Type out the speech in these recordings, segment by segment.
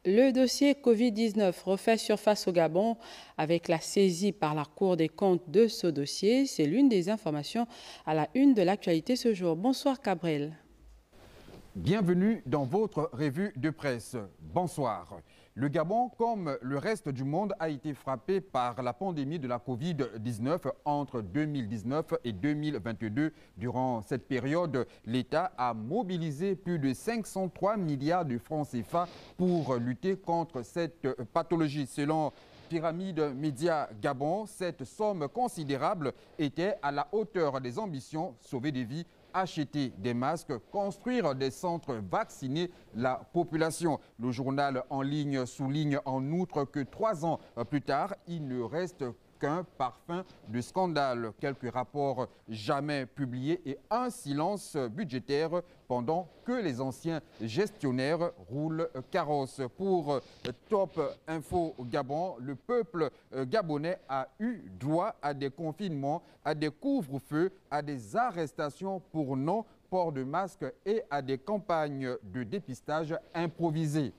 Le dossier Covid-19 refait surface au Gabon avec la saisie par la Cour des comptes de ce dossier. C'est l'une des informations à la une de l'actualité ce jour. Bonsoir Cabrel. Bienvenue dans votre revue de presse. Bonsoir. Le Gabon, comme le reste du monde, a été frappé par la pandémie de la Covid-19 entre 2019 et 2022. Durant cette période, l'État a mobilisé plus de 503 milliards de francs CFA pour lutter contre cette pathologie. Selon Pyramide Média Gabon, cette somme considérable était à la hauteur des ambitions: sauver des vies, acheter des masques, construire des centres, vacciner la population. Le journal en ligne souligne en outre que 3 ans plus tard, il ne reste qu'un parfum de scandale. Quelques rapports jamais publiés et un silence budgétaire pendant que les anciens gestionnaires roulent carrosse. Pour Top Info Gabon, le peuple gabonais a eu droit à des confinements, à des couvre-feux, à des arrestations pour non-port de masque et à des campagnes de dépistage improvisées.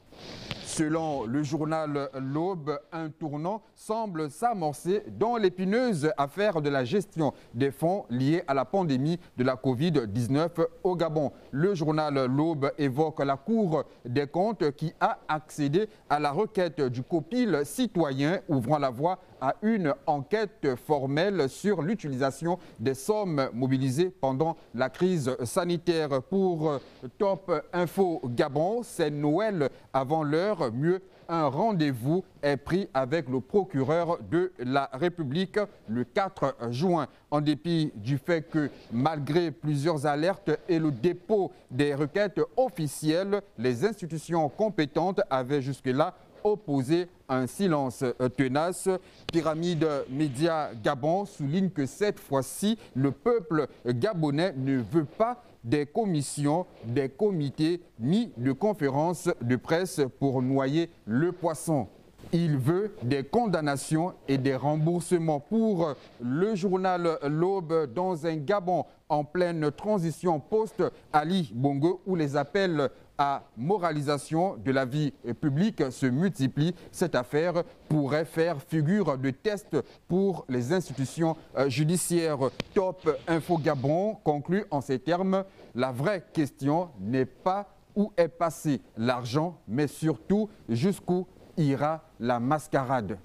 Selon le journal L'Aube, un tournant semble s'amorcer dans l'épineuse affaire de la gestion des fonds liés à la pandémie de la Covid-19 au Gabon. Le journal L'Aube évoque la Cour des comptes qui a accédé à la requête du COPIL citoyen, ouvrant la voie à une enquête formelle sur l'utilisation des sommes mobilisées pendant la crise sanitaire. Pour Top Info Gabon, c'est Noël avant l'heure. Mieux, un rendez-vous est pris avec le procureur de la République le 4 juin. En dépit du fait que, malgré plusieurs alertes et le dépôt des requêtes officielles, les institutions compétentes avaient jusque-là opposé un silence tenace. Pyramide Média Gabon souligne que cette fois-ci, le peuple gabonais ne veut pas des commissions, des comités ni de conférences de presse pour noyer le poisson. Il veut des condamnations et des remboursements. Pour le journal L'Aube, dans un Gabon en pleine transition post-Ali Bongo, où les appels à moralisation de la vie publique se multiplient, cette affaire pourrait faire figure de test pour les institutions judiciaires. Top Info Gabon conclut en ces termes: la vraie question n'est pas où est passé l'argent, mais surtout jusqu'où ira la mascarade.